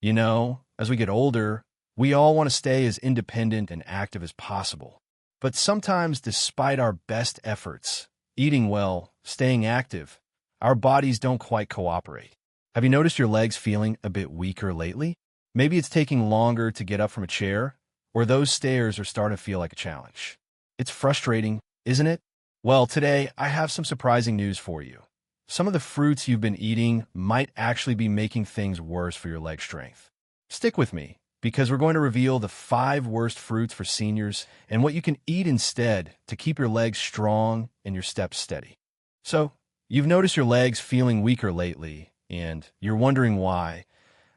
As we get older, we all want to stay as independent and active as possible. But sometimes, despite our best efforts, eating well, staying active, our bodies don't quite cooperate. Have you noticed your legs feeling a bit weaker lately? Maybe it's taking longer to get up from a chair, or those stairs are starting to feel like a challenge. It's frustrating, isn't it? Well, today I have some surprising news for you. Some of the fruits you've been eating might actually be making things worse for your leg strength. Stick with me, because we're going to reveal the 5 worst fruits for seniors and what you can eat instead to keep your legs strong and your steps steady. So, you've noticed your legs feeling weaker lately, and you're wondering why,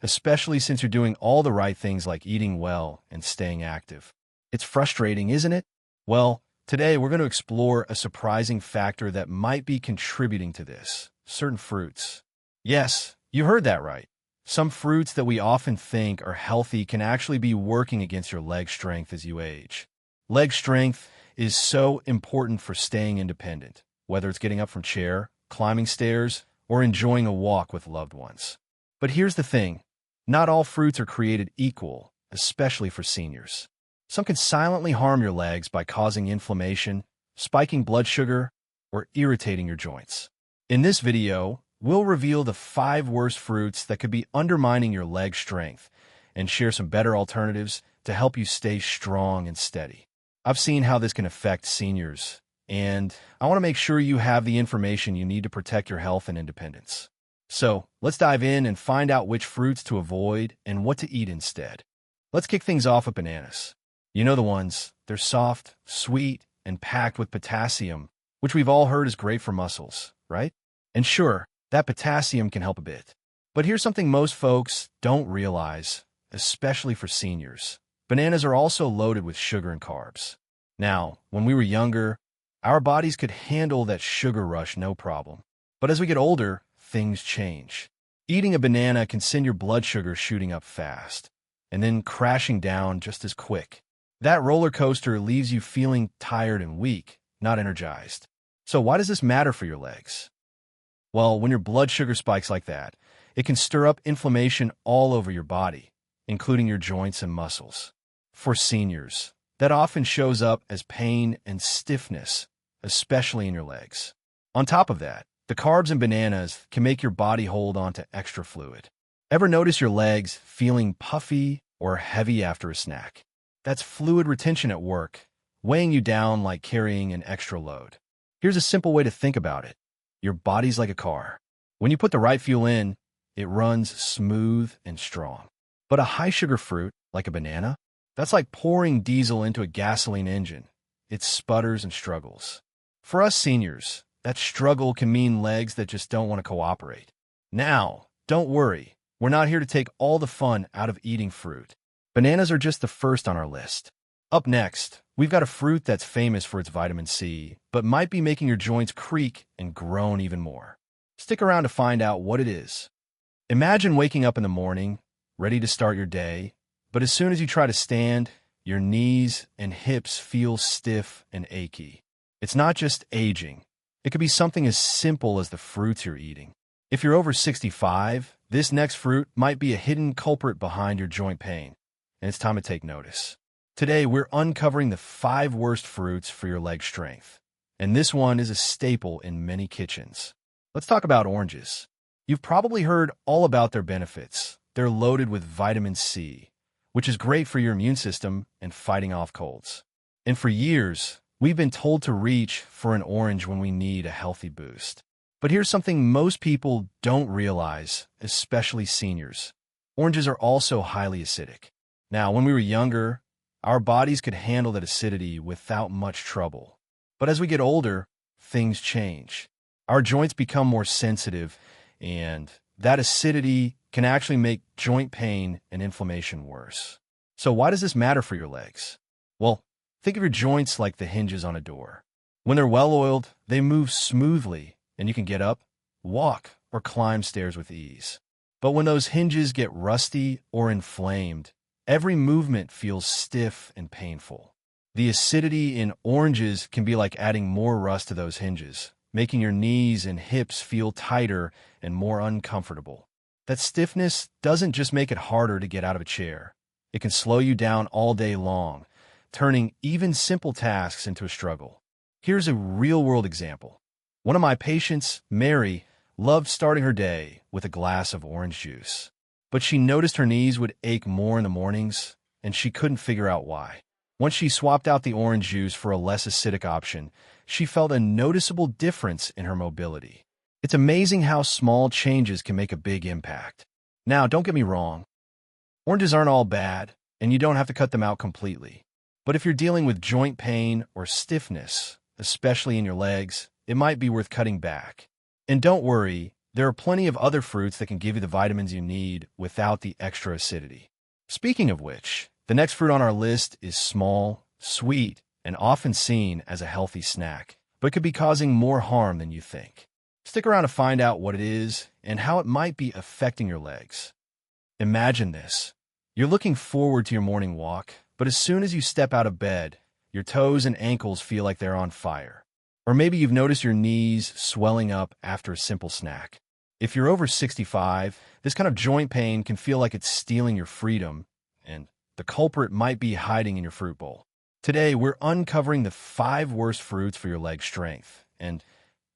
especially since you're doing all the right things like eating well and staying active. It's frustrating, isn't it? Well, today we're going to explore a surprising factor that might be contributing to this: certain fruits. Yes, you heard that right. Some fruits that we often think are healthy can actually be working against your leg strength as you age. Leg strength is so important for staying independent, whether it's getting up from chair, climbing stairs, or enjoying a walk with loved ones. But here's the thing: not all fruits are created equal, especially for seniors. Some can silently harm your legs by causing inflammation, spiking blood sugar, or irritating your joints. In this video, we'll reveal the 5 worst fruits that could be undermining your leg strength and share some better alternatives to help you stay strong and steady. I've seen how this can affect seniors, and I want to make sure you have the information you need to protect your health and independence. So, let's dive in and find out which fruits to avoid and what to eat instead. Let's kick things off with bananas. You know the ones. They're soft, sweet, and packed with potassium, which we've all heard is great for muscles, right? And sure, that potassium can help a bit. But here's something most folks don't realize, especially for seniors. Bananas are also loaded with sugar and carbs. Now, when we were younger, our bodies could handle that sugar rush no problem. But as we get older, things change. Eating a banana can send your blood sugar shooting up fast, and then crashing down just as quick. That roller coaster leaves you feeling tired and weak, not energized. So why does this matter for your legs? Well, when your blood sugar spikes like that, it can stir up inflammation all over your body, including your joints and muscles. For seniors, that often shows up as pain and stiffness, especially in your legs. On top of that, the carbs in bananas can make your body hold on to extra fluid. Ever notice your legs feeling puffy or heavy after a snack? That's fluid retention at work, weighing you down like carrying an extra load. Here's a simple way to think about it. Your body's like a car. When you put the right fuel in, it runs smooth and strong. But a high-sugar fruit, like a banana, that's like pouring diesel into a gasoline engine. It sputters and struggles. For us seniors, that struggle can mean legs that just don't want to cooperate. Now, don't worry. We're not here to take all the fun out of eating fruit. Bananas are just the first on our list. Up next, we've got a fruit that's famous for its vitamin C, but might be making your joints creak and groan even more. Stick around to find out what it is. Imagine waking up in the morning, ready to start your day, but as soon as you try to stand, your knees and hips feel stiff and achy. It's not just aging. It could be something as simple as the fruits you're eating. If you're over 65, this next fruit might be a hidden culprit behind your joint pain, and it's time to take notice. Today, we're uncovering the 5 worst fruits for your leg strength, and this one is a staple in many kitchens. Let's talk about oranges. You've probably heard all about their benefits. They're loaded with vitamin C, which is great for your immune system and fighting off colds. And for years, we've been told to reach for an orange when we need a healthy boost. But here's something most people don't realize, especially seniors. Oranges are also highly acidic. Now, when we were younger, our bodies could handle that acidity without much trouble. But as we get older, things change. Our joints become more sensitive, and that acidity can actually make joint pain and inflammation worse. So why does this matter for your legs? Well, think of your joints like the hinges on a door. When they're well-oiled, they move smoothly, and you can get up, walk, or climb stairs with ease. But when those hinges get rusty or inflamed, every movement feels stiff and painful. The acidity in oranges can be like adding more rust to those hinges, making your knees and hips feel tighter and more uncomfortable. That stiffness doesn't just make it harder to get out of a chair. It can slow you down all day long, turning even simple tasks into a struggle. Here's a real-world example. One of my patients, Mary, loved starting her day with a glass of orange juice. But she noticed her knees would ache more in the mornings, and she couldn't figure out why. Once she swapped out the orange juice for a less acidic option, she felt a noticeable difference in her mobility. It's amazing how small changes can make a big impact. Now, don't get me wrong. Oranges aren't all bad, and you don't have to cut them out completely. But if you're dealing with joint pain or stiffness, especially in your legs, it might be worth cutting back. And don't worry, there are plenty of other fruits that can give you the vitamins you need without the extra acidity. Speaking of which, the next fruit on our list is small, sweet, and often seen as a healthy snack, but could be causing more harm than you think. Stick around to find out what it is and how it might be affecting your legs. Imagine this. You're looking forward to your morning walk, but as soon as you step out of bed, your toes and ankles feel like they're on fire. Or maybe you've noticed your knees swelling up after a simple snack. If you're over 65, this kind of joint pain can feel like it's stealing your freedom, and the culprit might be hiding in your fruit bowl. Today, we're uncovering the 5 worst fruits for your leg strength, and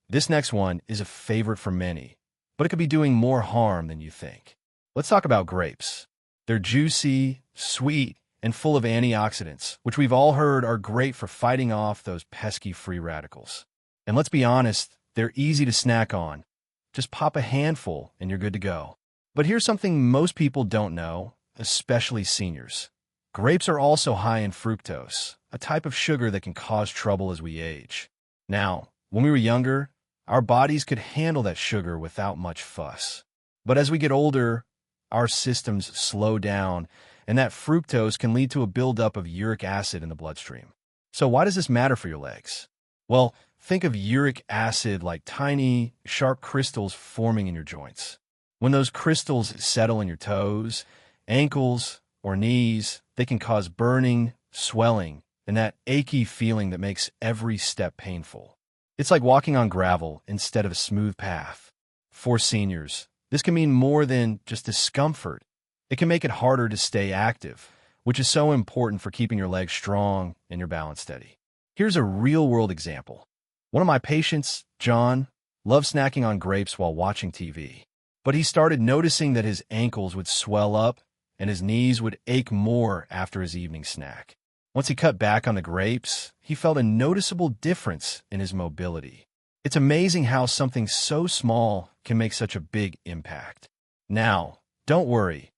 this next one is a favorite for many, but it could be doing more harm than you think. Let's talk about grapes. They're juicy, sweet, and full of antioxidants, which we've all heard are great for fighting off those pesky free radicals. And let's be honest, they're easy to snack on. Just pop a handful and you're good to go. But here's something most people don't know, especially seniors. Grapes are also high in fructose, a type of sugar that can cause trouble as we age. Now, when we were younger, our bodies could handle that sugar without much fuss. But as we get older, our systems slow down, and that fructose can lead to a buildup of uric acid in the bloodstream. So why does this matter for your legs? Well, think of uric acid like tiny, sharp crystals forming in your joints. When those crystals settle in your toes, ankles, or knees, they can cause burning, swelling, and that achy feeling that makes every step painful. It's like walking on gravel instead of a smooth path. For seniors, this can mean more than just discomfort. It can make it harder to stay active, which is so important for keeping your legs strong and your balance steady. Here's a real-world example. One of my patients, John, loved snacking on grapes while watching TV. But he started noticing that his ankles would swell up and his knees would ache more after his evening snack. Once he cut back on the grapes, he felt a noticeable difference in his mobility. It's amazing how something so small can make such a big impact. Now, don't worry.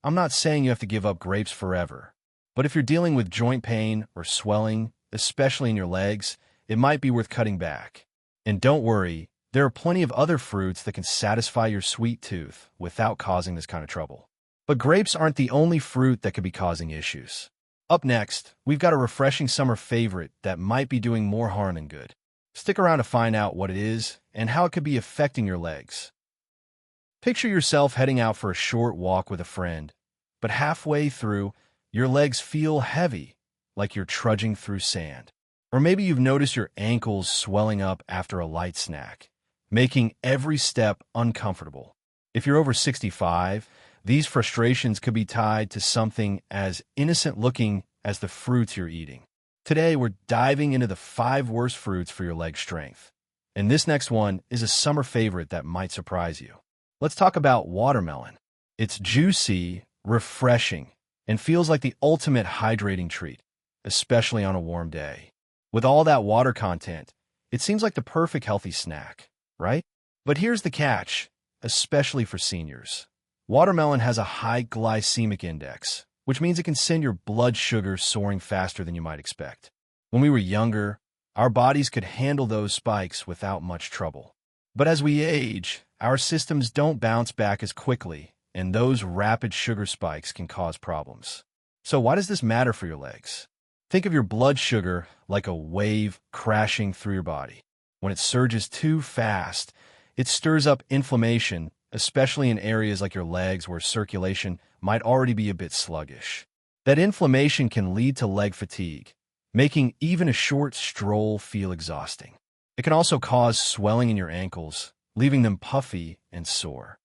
I'm not saying you have to give up grapes forever. But if you're dealing with joint pain or swelling, especially in your legs, it might be worth cutting back. And don't worry, there are plenty of other fruits that can satisfy your sweet tooth without causing this kind of trouble. But grapes aren't the only fruit that could be causing issues. Up next, we've got a refreshing summer favorite that might be doing more harm than good. Stick around to find out what it is and how it could be affecting your legs. Picture yourself heading out for a short walk with a friend, but halfway through, your legs feel heavy, like you're trudging through sand. Or maybe you've noticed your ankles swelling up after a light snack, making every step uncomfortable. If you're over 65, these frustrations could be tied to something as innocent-looking as the fruits you're eating. Today, we're diving into the 5 worst fruits for your leg strength. And this next one is a summer favorite that might surprise you. Let's talk about watermelon. It's juicy, refreshing, and feels like the ultimate hydrating treat, especially on a warm day. With all that water content, it seems like the perfect healthy snack, right? But here's the catch, especially for seniors. Watermelon has a high glycemic index, which means it can send your blood sugar soaring faster than you might expect. When we were younger, our bodies could handle those spikes without much trouble. But as we age, our systems don't bounce back as quickly, and those rapid sugar spikes can cause problems. So why does this matter for your legs? Think of your blood sugar like a wave crashing through your body. When it surges too fast, it stirs up inflammation, especially in areas like your legs where circulation might already be a bit sluggish. That inflammation can lead to leg fatigue, making even a short stroll feel exhausting. It can also cause swelling in your ankles, leaving them puffy and sore.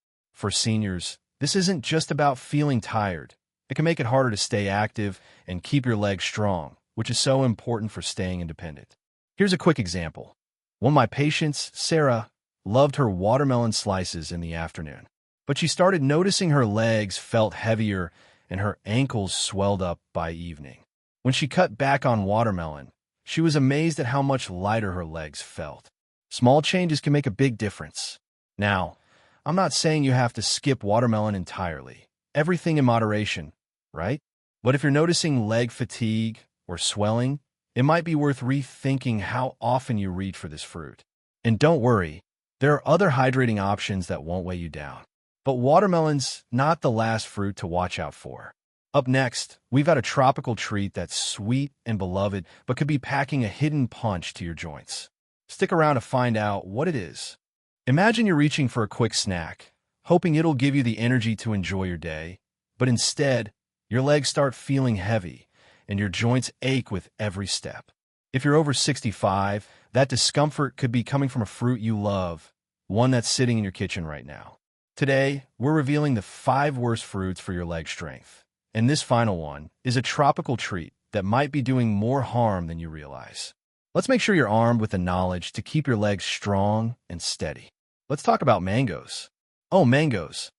For seniors, this isn't just about feeling tired. It can make it harder to stay active and keep your legs strong, which is so important for staying independent. Here's a quick example. One of my patients, Sarah, loved her watermelon slices in the afternoon, but she started noticing her legs felt heavier and her ankles swelled up by evening. When she cut back on watermelon, she was amazed at how much lighter her legs felt. Small changes can make a big difference. Now, I'm not saying you have to skip watermelon entirely. Everything in moderation, right? But if you're noticing leg fatigue or swelling, it might be worth rethinking how often you reach for this fruit. And don't worry, there are other hydrating options that won't weigh you down. But watermelon's not the last fruit to watch out for. Up next, we've got a tropical treat that's sweet and beloved, but could be packing a hidden punch to your joints. Stick around to find out what it is. Imagine you're reaching for a quick snack, hoping it'll give you the energy to enjoy your day, but instead, your legs start feeling heavy, and your joints ache with every step. If you're over 65, that discomfort could be coming from a fruit you love, one that's sitting in your kitchen right now. Today, we're revealing the 5 worst fruits for your leg strength. And this final one is a tropical treat that might be doing more harm than you realize. Let's make sure you're armed with the knowledge to keep your legs strong and steady. Let's talk about mangoes. Oh, mangoes.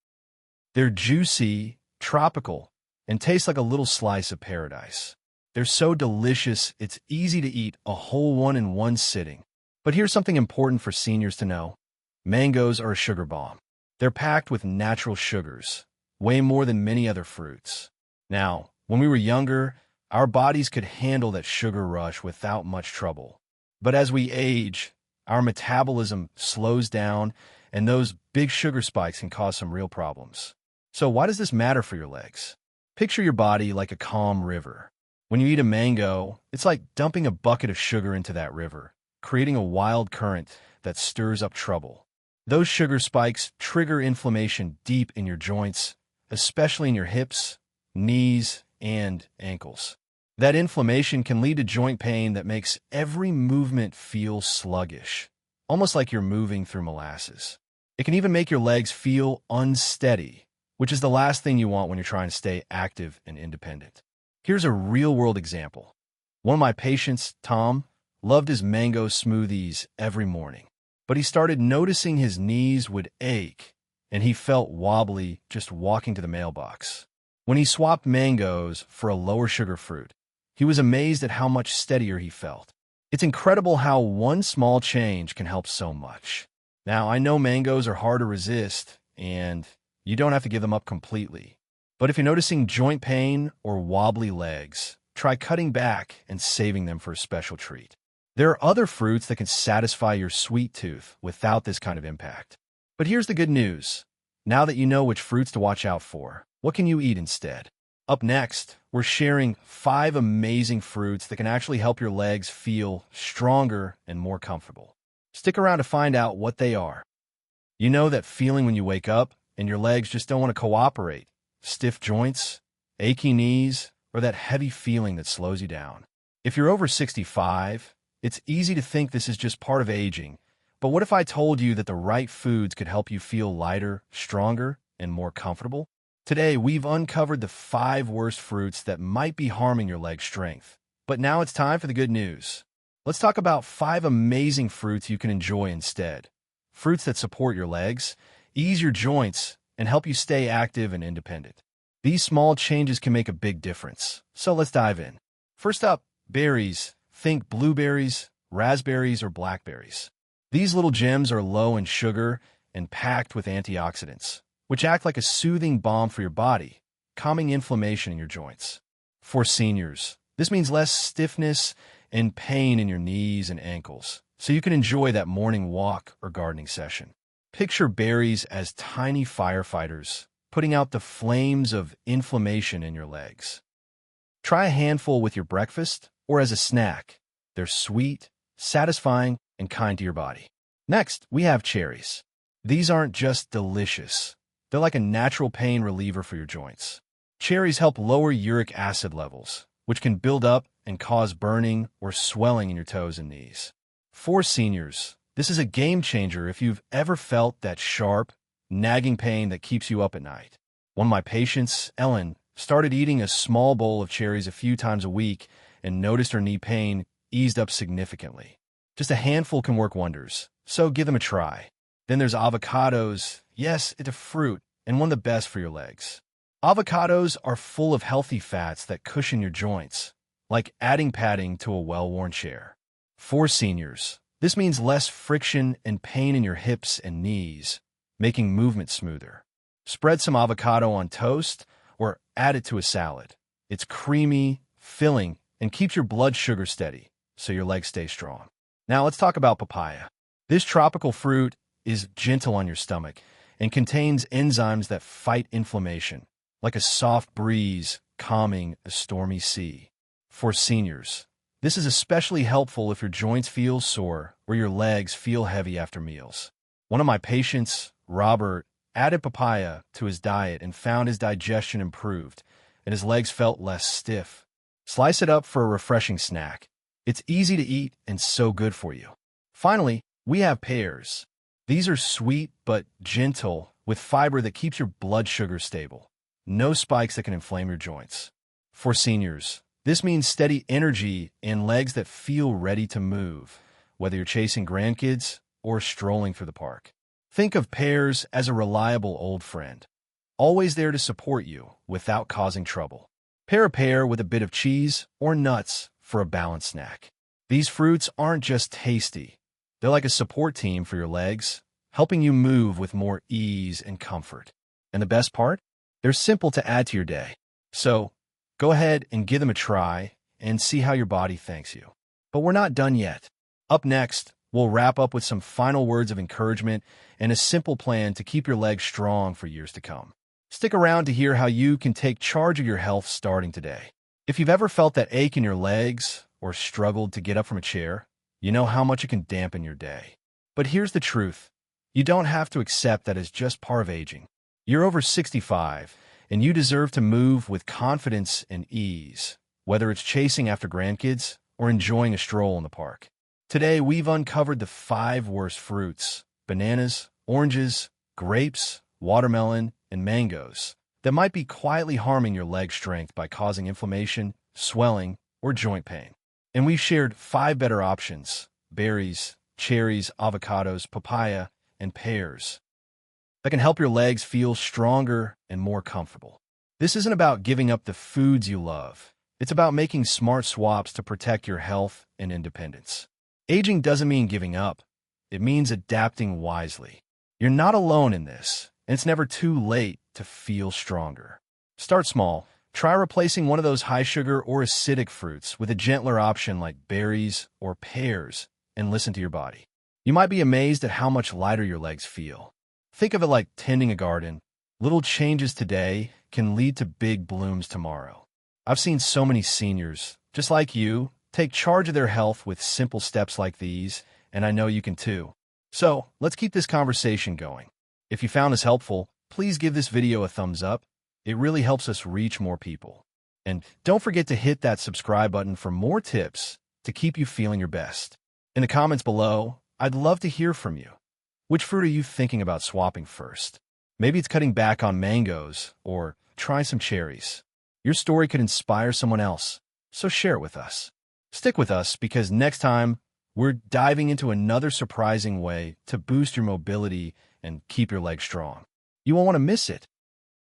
They're juicy, tropical, and taste like a little slice of paradise. They're so delicious, it's easy to eat a whole one in one sitting. But here's something important for seniors to know. Mangoes are a sugar bomb. They're packed with natural sugars, way more than many other fruits. Now, when we were younger, our bodies could handle that sugar rush without much trouble. But as we age, our metabolism slows down, and those big sugar spikes can cause some real problems. So why does this matter for your legs? Picture your body like a calm river. When you eat a mango, it's like dumping a bucket of sugar into that river, creating a wild current that stirs up trouble. Those sugar spikes trigger inflammation deep in your joints, especially in your hips, knees, and ankles. That inflammation can lead to joint pain that makes every movement feel sluggish, almost like you're moving through molasses. It can even make your legs feel unsteady, which is the last thing you want when you're trying to stay active and independent. Here's a real-world example. One of my patients, Tom, loved his mango smoothies every morning, but he started noticing his knees would ache, and he felt wobbly just walking to the mailbox. When he swapped mangoes for a lower sugar fruit, he was amazed at how much steadier he felt. It's incredible how one small change can help so much. Now, I know mangoes are hard to resist, and you don't have to give them up completely. But if you're noticing joint pain or wobbly legs, try cutting back and saving them for a special treat. There are other fruits that can satisfy your sweet tooth without this kind of impact. But here's the good news. Now that you know which fruits to watch out for, what can you eat instead? Up next, we're sharing 5 amazing fruits that can actually help your legs feel stronger and more comfortable. Stick around to find out what they are. You know that feeling when you wake up and your legs just don't want to cooperate? Stiff joints, achy knees, or that heavy feeling that slows you down. If you're over 65, it's easy to think this is just part of aging. But what if I told you that the right foods could help you feel lighter, stronger, and more comfortable? Today, we've uncovered the 5 worst fruits that might be harming your leg strength. But now it's time for the good news. Let's talk about 5 amazing fruits you can enjoy instead. Fruits that support your legs, ease your joints, and help you stay active and independent. These small changes can make a big difference. So let's dive in. First up, berries. Think blueberries, raspberries, or blackberries. These little gems are low in sugar and packed with antioxidants, which act like a soothing balm for your body, calming inflammation in your joints. For seniors, this means less stiffness and pain in your knees and ankles, so you can enjoy that morning walk or gardening session. Picture berries as tiny firefighters, putting out the flames of inflammation in your legs. Try a handful with your breakfast or as a snack. They're sweet, satisfying, and kind to your body. Next, we have cherries. These aren't just delicious. They're like a natural pain reliever for your joints. Cherries help lower uric acid levels, which can build up and cause burning or swelling in your toes and knees. For seniors, this is a game changer if you've ever felt that sharp, nagging pain that keeps you up at night. One of my patients, Ellen, started eating a small bowl of cherries a few times a week and noticed her knee pain eased up significantly. Just a handful can work wonders, so give them a try. Then there's avocados. Yes, it's a fruit and one of the best for your legs. Avocados are full of healthy fats that cushion your joints, like adding padding to a well-worn chair. For seniors, this means less friction and pain in your hips and knees, making movement smoother. Spread some avocado on toast or add it to a salad. It's creamy, filling, and keeps your blood sugar steady, so your legs stay strong. Now let's talk about papaya. This tropical fruit is gentle on your stomach and contains enzymes that fight inflammation, like a soft breeze calming a stormy sea. For seniors, this is especially helpful if your joints feel sore or your legs feel heavy after meals. One of my patients, Robert, added papaya to his diet and found his digestion improved and his legs felt less stiff. Slice it up for a refreshing snack. It's easy to eat and so good for you. Finally, we have pears. These are sweet but gentle with fiber that keeps your blood sugar stable. No spikes that can inflame your joints. For seniors, this means steady energy and legs that feel ready to move, whether you're chasing grandkids or strolling through the park. Think of pears as a reliable old friend, always there to support you without causing trouble. Pair a pear with a bit of cheese or nuts for a balanced snack. These fruits aren't just tasty. They're like a support team for your legs, helping you move with more ease and comfort. And the best part? They're simple to add to your day. So, go ahead and give them a try and see how your body thanks you. But we're not done yet. Up next, we'll wrap up with some final words of encouragement and a simple plan to keep your legs strong for years to come. Stick around to hear how you can take charge of your health starting today. If you've ever felt that ache in your legs or struggled to get up from a chair, you know how much it can dampen your day. But here's the truth. You don't have to accept that as just part of aging. You're over 65, and you deserve to move with confidence and ease, whether it's chasing after grandkids or enjoying a stroll in the park. Today, we've uncovered the 5 worst fruits: bananas, oranges, grapes, watermelon, and mangoes that might be quietly harming your leg strength by causing inflammation, swelling, or joint pain. And we've shared 5 better options: berries, cherries, avocados, papaya, and pears that can help your legs feel stronger and more comfortable. This isn't about giving up the foods you love. It's about making smart swaps to protect your health and independence. Aging doesn't mean giving up. It means adapting wisely. You're not alone in this, and it's never too late to feel stronger. Start small. Try replacing one of those high-sugar or acidic fruits with a gentler option like berries or pears, and listen to your body. You might be amazed at how much lighter your legs feel. Think of it like tending a garden. Little changes today can lead to big blooms tomorrow. I've seen so many seniors, just like you, take charge of their health with simple steps like these, and I know you can too. So, let's keep this conversation going. If you found this helpful, please give this video a thumbs up. It really helps us reach more people. And don't forget to hit that subscribe button for more tips to keep you feeling your best. In the comments below, I'd love to hear from you. Which fruit are you thinking about swapping first? Maybe it's cutting back on mangoes or trying some cherries. Your story could inspire someone else, so share it with us. Stick with us because next time, we're diving into another surprising way to boost your mobility and keep your legs strong. You won't want to miss it.